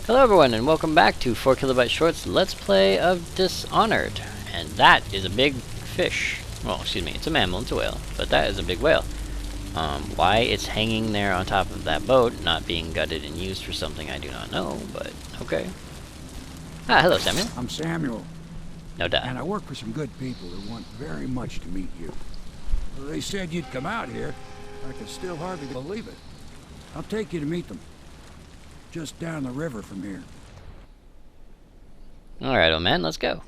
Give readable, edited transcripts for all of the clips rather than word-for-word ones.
Hello everyone and welcome back to 4KB Shorts Let's Play of Dishonored. And that is a big fish. Well, excuse me, it's a mammal, it's a whale. But that is a big whale. Why it's hanging there on top of that boat, not being gutted and used for something I do not know, but okay. Ah, hello Samuel. I'm Samuel. No doubt. And I work for some good people who want very much to meet you. They said you'd come out here. I can still hardly believe it. I'll take you to meet them. Just down the river from here. Alright, old man, let's go.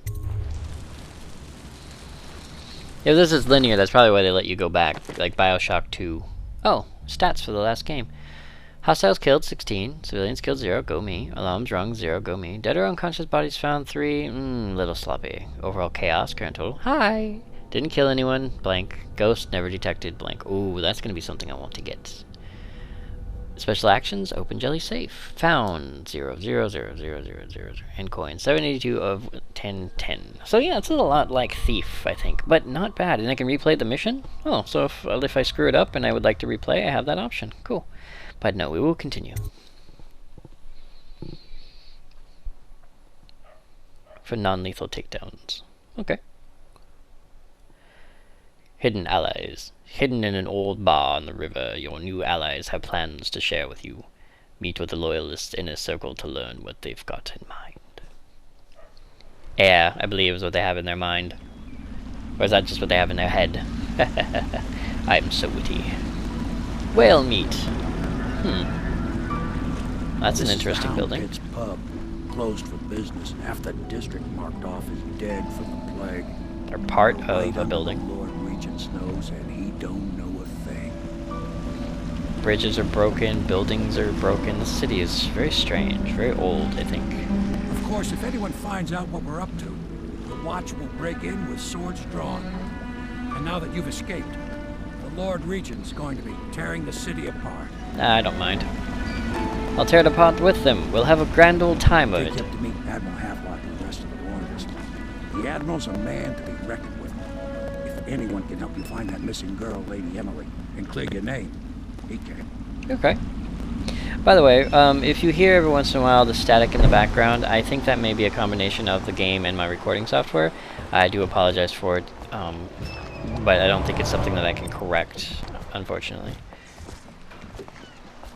If this is linear, that's probably why they let you go back, like BioShock 2. Oh, stats for the last game. Hostiles killed, 16. Civilians killed, 0. Go me. Alarms rung, 0. Go me. Dead or unconscious bodies found, 3. Little sloppy. Overall chaos, current total. Hi! Didn't kill anyone, blank. Ghost never detected, blank. Ooh, that's gonna be something I want to get. Special actions, open jelly safe. Found, 0, 0, 0, 0, 0, 0, 0. And coins, 782 of 10, 10. So yeah, it's a lot like Thief, I think. But not bad. And I can replay the mission? Oh, so if I screw it up and I would like to replay, I have that option. Cool. But no, we will continue. For non-lethal takedowns. Okay. Hidden allies. Hidden in an old bar on the river, your new allies have plans to share with you. Meet with the loyalists in a circle to learn what they've got in mind. Yeah, I believe is what they have in their mind. Or is that just what they have in their head? I'm so witty. Whale meat. That's an interesting building. It's pub, closed for business. Half the district marked off as dead from the plague. They're part of a building. Lord Regent's nose, and he don't know a thing. Bridges are broken, buildings are broken. The city is very strange, very old, I think. Of course, if anyone finds out what we're up to, the Watch will break in with swords drawn. And now that you've escaped, the Lord Regent's going to be tearing the city apart. I don't mind. I'll tear it apart with them. We'll have a grand old time of it. Take you up to meet Admiral Havelock and the rest of the Loyalists. The Admiral's a man to be reckoned with. If anyone can help you find that missing girl, Lady Emily, and clear your name, he can. Okay. By the way, if you hear every once in a while the static in the background, I think that may be a combination of the game and my recording software. I do apologize for it, but I don't think it's something that I can correct, unfortunately.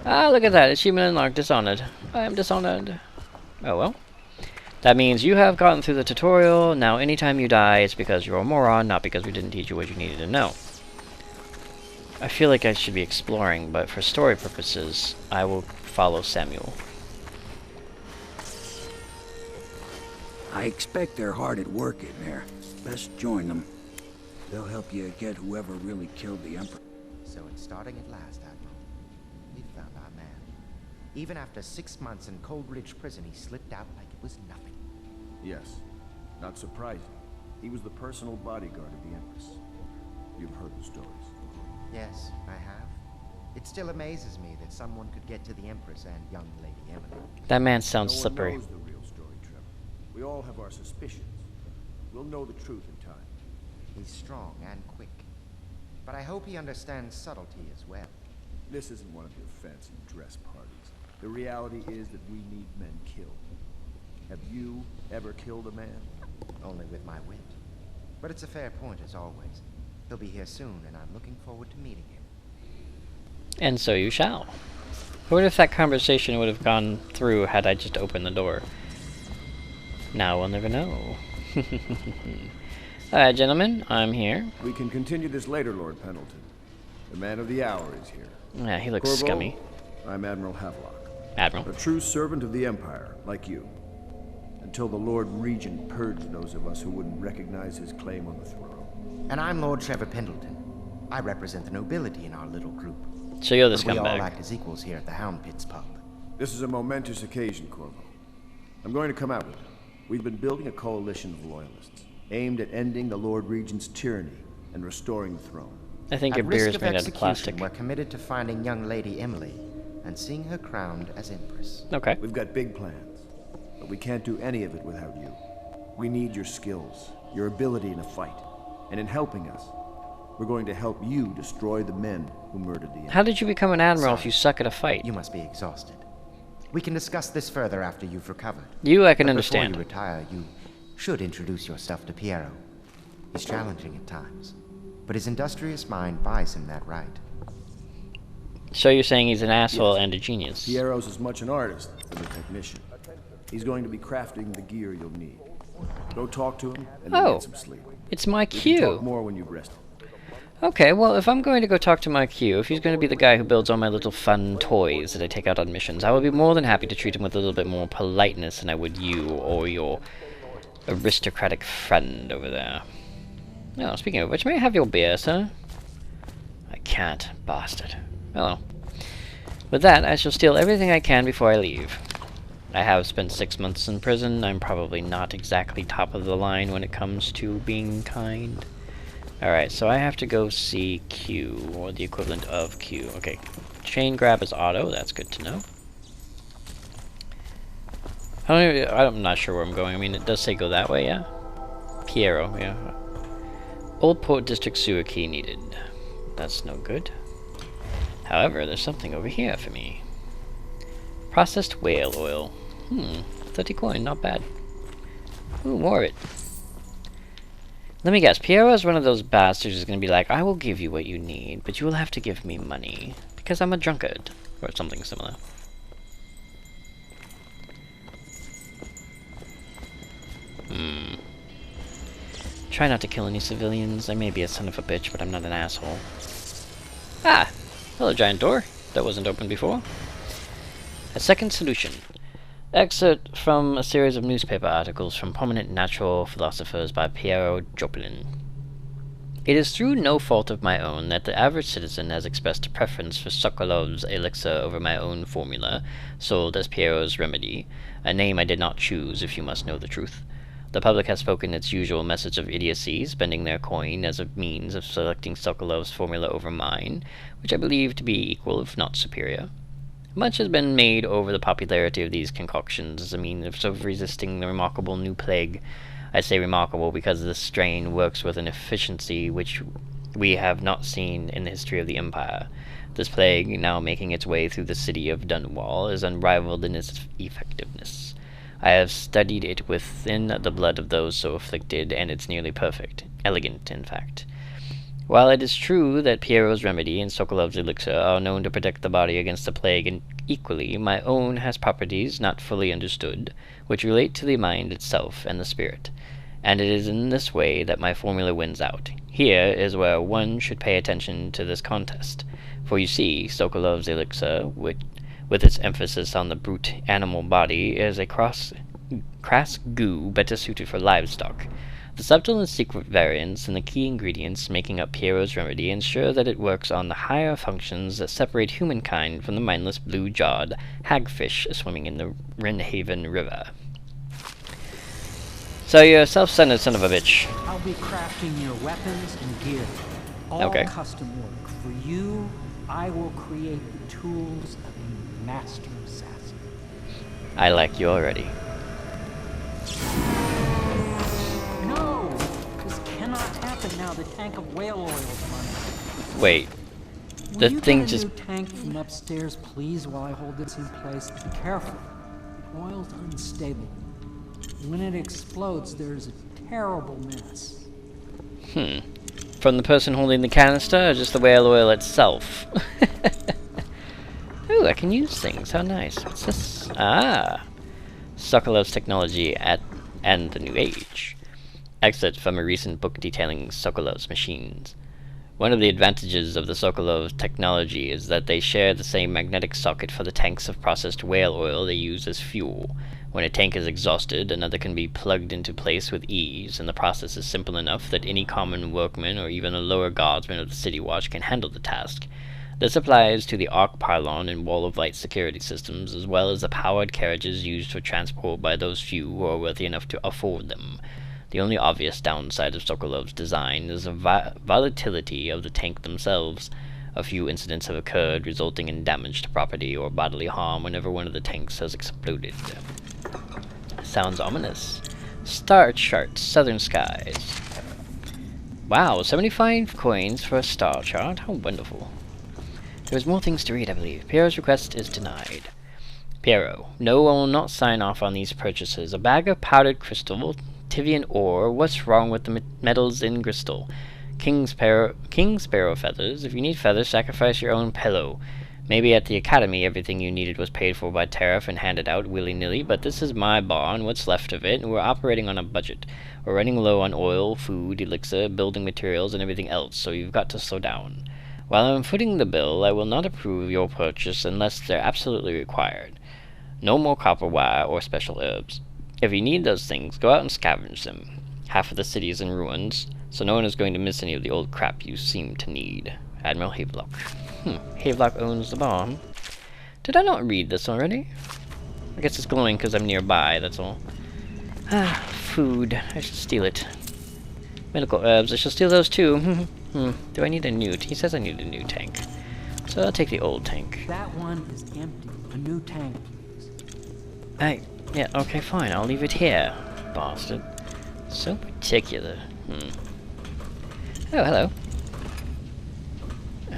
Ah, look at that. Achievement unlocked. Dishonored. I am dishonored. Oh well. That means you have gotten through the tutorial. Now anytime you die, it's because you're a moron, not because we didn't teach you what you needed to know. I feel like I should be exploring, but for story purposes, I will follow Samuel. I expect they're hard at work in there. Best join them. They'll help you get whoever really killed the Emperor. So it's starting at last, Admiral. We found our man. Even after 6 months in Coldridge Prison, he slipped out like it was nothing. Yes. Not surprising. He was the personal bodyguard of the Empress. You've heard the stories. Yes, I have. It still amazes me that someone could get to the Empress and young Lady Emily. That man sounds No one slippery. knows the real story, Trevor. We all have our suspicions. We'll know the truth in time. He's strong and quick. But I hope he understands subtlety as well. This isn't one of your fancy dress parties. The reality is that we need men killed. Have you ever killed a man? Only with my wit. But it's a fair point as always. He'll be here soon, and I'm looking forward to meeting him. And so you shall. What if that conversation would have gone through had I just opened the door? Now we'll never know. Alright, gentlemen, I'm here. We can continue this later, Lord Pendleton. The man of the hour is here. Yeah, he looks Corvo, scummy. I'm Admiral Havelock. Admiral. A true servant of the Empire, like you. Until the Lord Regent purged those of us who wouldn't recognize his claim on the throne. And I'm Lord Trevor Pendleton. I represent the nobility in our little group. So you're the But we all scumbag. act as equals here at the Hound Pits pub. This is a momentous occasion, Corvo. I'm going to come out with it. We've been building a coalition of loyalists, aimed at ending the Lord Regent's tyranny and restoring the throne. I think At your beer risk is of made out of execution, plastic. we're committed to finding young Lady Emily and seeing her crowned as Empress. Okay. We've got big plans, but we can't do any of it without you. We need your skills, your ability in a fight, and in helping us, we're going to help you destroy the men who murdered the Emperor. How did you become an admiral if Sorry. you suck at a fight? You must be exhausted. We can discuss this further after you've recovered. I can But understand. Before you retire, you should introduce yourself to Piero. He's challenging at times, but his industrious mind buys him that right. So you're saying he's an asshole Yes. and a genius. Piero's as much an artist as a technician. He's going to be crafting the gear you'll need. Go talk to him and then Oh. get some sleep. It's my We can cue. talk more when you've rested. Okay, well, if I'm going to go talk to my Q, if he's going to be the guy who builds all my little fun toys that I take out on missions, I will be more than happy to treat him with a little bit more politeness than I would you or your aristocratic friend over there. Oh, speaking of which, may I have your beer, sir? I can't, bastard. Oh well. With that, I shall steal everything I can before I leave. I have spent 6 months in prison. I'm probably not exactly top of the line when it comes to being kind. Alright, so I have to go see Q, or the equivalent of Q. Okay, chain grab is auto, that's good to know. I'm not sure where I'm going. I mean, it does say go that way, yeah? Piero, yeah. Old Port District sewer key needed. That's no good. However, there's something over here for me. Processed whale oil. 30 coin, not bad. Ooh, more of it. Let me guess, Piero is one of those bastards who's gonna be like, I will give you what you need, but you will have to give me money, because I'm a drunkard, or something similar. Try not to kill any civilians. I may be a son of a bitch, but I'm not an asshole. Ah! Hello, giant door. That wasn't open before. A second solution. Excerpt from a series of newspaper articles from prominent natural philosophers by Piero Joplin. It is through no fault of my own that the average citizen has expressed a preference for Sokolov's elixir over my own formula, sold as Piero's remedy, a name I did not choose, if you must know the truth. The public has spoken its usual message of idiocy, spending their coin as a means of selecting Sokolov's formula over mine, which I believe to be equal if not superior. Much has been made over the popularity of these concoctions as a means of resisting the remarkable new plague. I say remarkable because this strain works with an efficiency which we have not seen in the history of the Empire. This plague, now making its way through the city of Dunwall, is unrivaled in its effectiveness. I have studied it within the blood of those so afflicted, and it's nearly perfect. Elegant, in fact. While it is true that Piero's remedy and Sokolov's elixir are known to protect the body against the plague, and equally, my own has properties not fully understood, which relate to the mind itself and the spirit. And it is in this way that my formula wins out. Here is where one should pay attention to this contest. For you see, Sokolov's elixir, which, with its emphasis on the brute animal body, is a crass goo better suited for livestock. The subtle and secret variants in the key ingredients making up Piero's remedy ensure that it works on the higher functions that separate humankind from the mindless blue-jawed hagfish swimming in the Rinhaven River. So you're a self-centered son of a bitch. I'll be crafting your weapons and gear. All Okay. custom work. For you, I will create the tools of a master assassin. I like you already. No! This cannot happen now. The tank of whale oil is running. Wait. Will The you thing get a just... new tank from upstairs, please, while I hold this in place? Be careful. The oil's unstable. When it explodes, there's a terrible mess. From the person holding the canister, or just the whale oil itself? Ooh, I can use things. How nice. What's this? Ah! Sokolov's technology and the new age. Excerpt from a recent book detailing Sokolov's machines. One of the advantages of the Sokolov technology is that they share the same magnetic socket for the tanks of processed whale oil they use as fuel. When a tank is exhausted, another can be plugged into place with ease, and the process is simple enough that any common workman or even a lower guardsman of the City Watch can handle the task. This applies to the arc pylon and wall of light security systems, as well as the powered carriages used for transport by those few who are worthy enough to afford them. The only obvious downside of Sokolov's design is the volatility of the tank themselves. A few incidents have occurred, resulting in damage to property or bodily harm whenever one of the tanks has exploded. Sounds ominous. Star chart, southern skies. Wow, 75 coins for a star chart. How wonderful. There's more things to read, I believe. Piero's request is denied. Piero, no, I will not sign off on these purchases. A bag of powdered crystal, Tivian ore, what's wrong with the metals in crystal? King sparrow feathers. If you need feathers, sacrifice your own pillow. Maybe at the academy everything you needed was paid for by tariff and handed out willy-nilly, but this is my bar and what's left of it, and we're operating on a budget. We're running low on oil, food, elixir, building materials, and everything else, so you've got to slow down. While I'm footing the bill, I will not approve your purchase unless they're absolutely required. No more copper wire or special herbs. If you need those things, go out and scavenge them. Half of the city is in ruins, so no one is going to miss any of the old crap you seem to need. Admiral Havelock. Havelock owns the bar. Did I not read this already? I guess it's glowing because I'm nearby, that's all. Food. I should steal it. Medical herbs. I shall steal those too. Do I need a new? He says I need a new tank. So I'll take the old tank. That one is empty. A new tank, please. Yeah, okay, fine. I'll leave it here. Bastard. So particular. Oh, hello.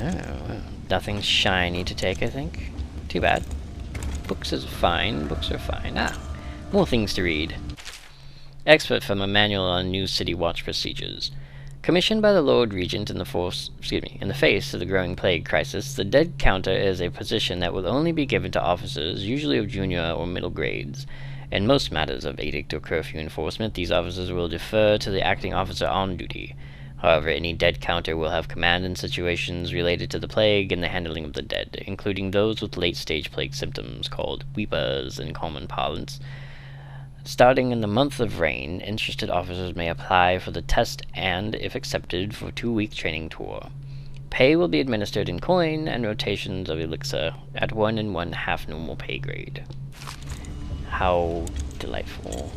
Oh, nothing shiny to take, I think. Too bad. Books is fine. Books are fine. More things to read. Expert from a manual on new city watch procedures. Commissioned by the Lord Regent in the face of the growing plague crisis, the dead counter is a position that will only be given to officers, usually of junior or middle grades. In most matters of edict or curfew enforcement, these officers will defer to the acting officer on duty. However, any dead counter will have command in situations related to the plague and the handling of the dead, including those with late-stage plague symptoms, called weepers in common parlance. Starting in the month of rain, interested officers may apply for the test and, if accepted, for a 2-week training tour. Pay will be administered in coin and rotations of elixir at 1 1/2 normal pay grade. How delightful.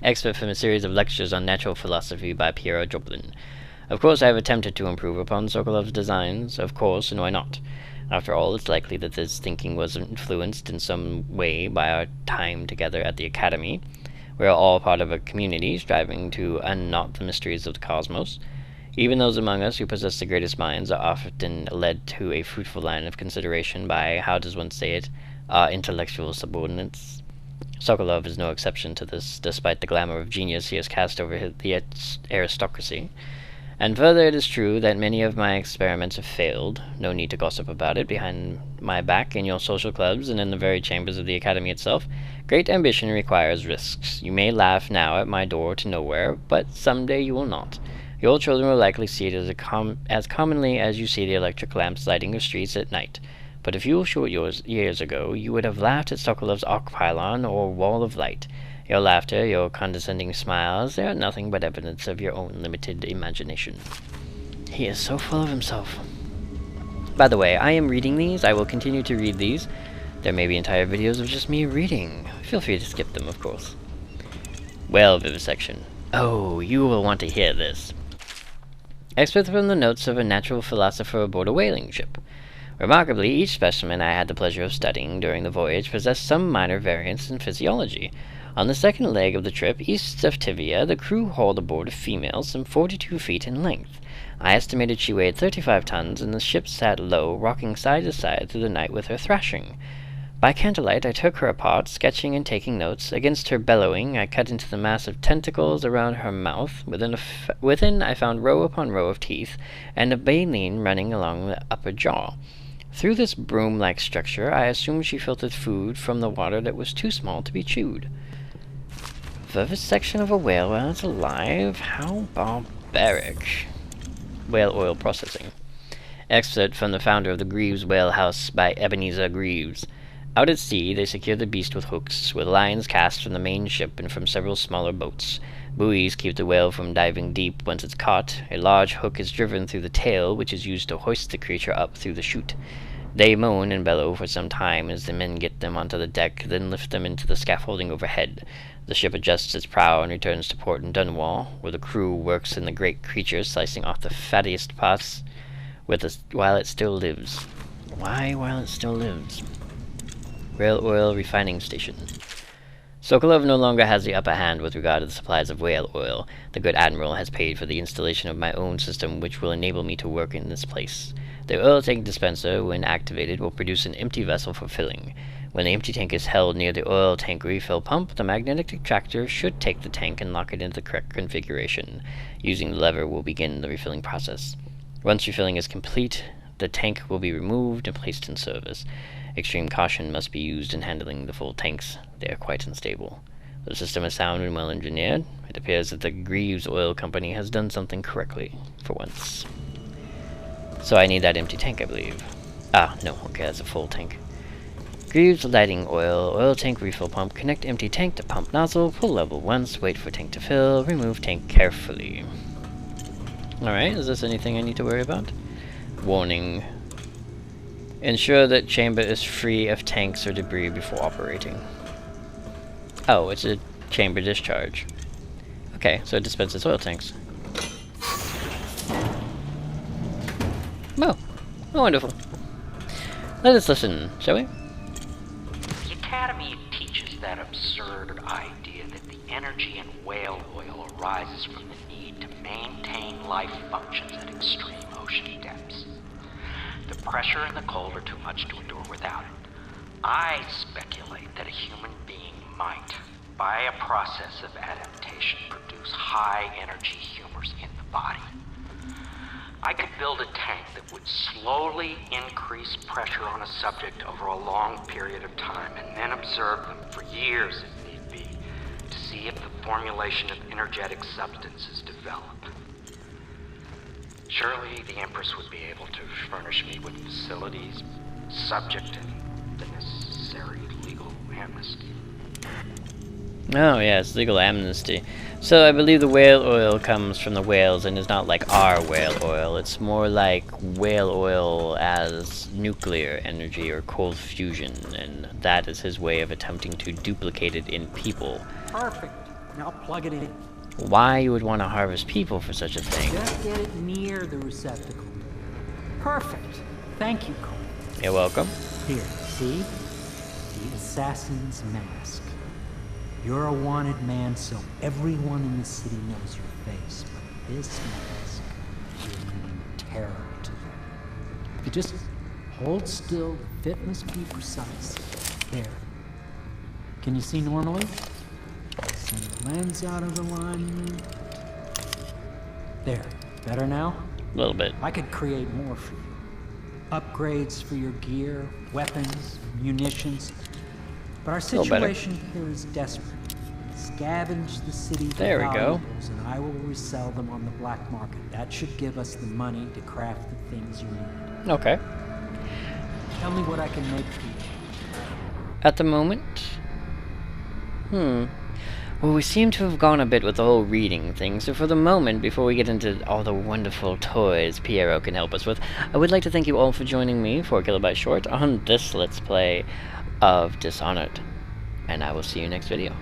Expert from a series of lectures on natural philosophy by Piero Joblin. Of course I have attempted to improve upon Sokolov's designs, of course, and why not? After all, it's likely that this thinking was influenced in some way by our time together at the Academy. We are all part of a community striving to unknot the mysteries of the cosmos. Even those among us who possess the greatest minds are often led to a fruitful line of consideration by, how does one say it, our intellectual subordinates. Sokolov is no exception to this, despite the glamour of genius he has cast over the aristocracy. And further, it is true that many of my experiments have failed. No need to gossip about it behind my back in your social clubs and in the very chambers of the Academy itself. Great ambition requires risks. You may laugh now at my door to nowhere, but someday you will not. Your children will likely see it as commonly as you see the electric lamps lighting your streets at night. But a few short years ago, you would have laughed at Sokolov's arc pylon or wall of light. Your laughter, your condescending smiles, they are nothing but evidence of your own limited imagination. He is so full of himself. By the way, I am reading these. I will continue to read these. There may be entire videos of just me reading. Feel free to skip them, of course. Well, vivisection. Oh, you will want to hear this. Excerpt from the notes of a natural philosopher aboard a whaling ship. Remarkably, each specimen I had the pleasure of studying during the voyage possessed some minor variance in physiology. On the second leg of the trip, east of Tivia, the crew hauled aboard a female some 42 feet in length. I estimated she weighed 35 tons, and the ship sat low, rocking side to side through the night with her thrashing. By candlelight, I took her apart, sketching and taking notes. Against her bellowing, I cut into the mass of tentacles around her mouth. Within, I found row upon row of teeth, and a baleen running along the upper jaw. Through this broom-like structure, I assumed she filtered food from the water that was too small to be chewed. Vivisection of a whale while it's alive? How barbaric. Whale oil processing. Excerpt from the founder of the Greaves Whale House by Ebenezer Greaves. Out at sea, they secure the beast with hooks, with lines cast from the main ship and from several smaller boats. Buoys keep the whale from diving deep once it's caught. A large hook is driven through the tail, which is used to hoist the creature up through the chute. They moan and bellow for some time as the men get them onto the deck, then lift them into the scaffolding overhead. The ship adjusts its prow and returns to port in Dunwall, where the crew works in the great creature, slicing off the fattiest parts while it still lives. Why while it still lives? Rail oil refining station. Sokolov no longer has the upper hand with regard to the supplies of whale oil. The good admiral has paid for the installation of my own system, which will enable me to work in this place. The oil tank dispenser, when activated, will produce an empty vessel for filling. When the empty tank is held near the oil tank refill pump, the magnetic extractor should take the tank and lock it into the correct configuration. Using the lever will begin the refilling process. Once refilling is complete, the tank will be removed and placed in service. Extreme caution must be used in handling the full tanks. They are quite unstable. The system is sound and well engineered. It appears that the Greaves Oil Company has done something correctly, for once. So I need that empty tank, I believe. Ah, no, okay, that's a full tank. Greaves lighting oil tank refill pump, connect empty tank to pump nozzle, pull level once, wait for tank to fill, remove tank carefully. Alright, is this anything I need to worry about? Warning. Ensure that chamber is free of tanks or debris before operating. Oh, it's a chamber discharge. Okay, so it dispenses oil tanks. Oh, wonderful. Let us listen, shall we? The Academy teaches that absurd idea that the energy in whale oil arises from the need to maintain life functions at extreme ocean depths. The pressure and the cold are too much to endure without it. I speculate that a human being might, by a process of adaptation, produce high-energy humors in the body. I could build a tank that would slowly increase pressure on a subject over a long period of time, and then observe them for years if need be, to see if the formulation of energetic substances develop. Surely the Empress would be able to furnish me with facilities subject to the necessary legal amnesty. Oh yes, legal amnesty. So I believe the whale oil comes from the whales and is not like our whale oil. It's more like whale oil as nuclear energy or cold fusion, and that is his way of attempting to duplicate it in people. Perfect. Now plug it in. Why you would want to harvest people for such a thing? Just get it near the receptacle. Perfect. Thank you, Cole. You're welcome. Here, see? The assassin's mask. You're a wanted man, so everyone in the city knows your face, but this mask will mean terror to them. If you just hold still, the fit must be precise. There. Can you see normally? Send the lens out of alignment. There. Better now? A little bit. I could create more for you. Upgrades for your gear, weapons, munitions. But our situation here is desperate. Scavenge the city for There we go. valuables, and I will resell them on the black market. That should give us the money to craft the things you need. Okay. Tell me what I can make for you. At the moment? Well, we seem to have gone a bit with the whole reading thing, so for the moment, before we get into all the wonderful toys Piero can help us with, I would like to thank you all for joining me for Kilobyte Short on this Let's Play of Dishonored. And I will see you next video.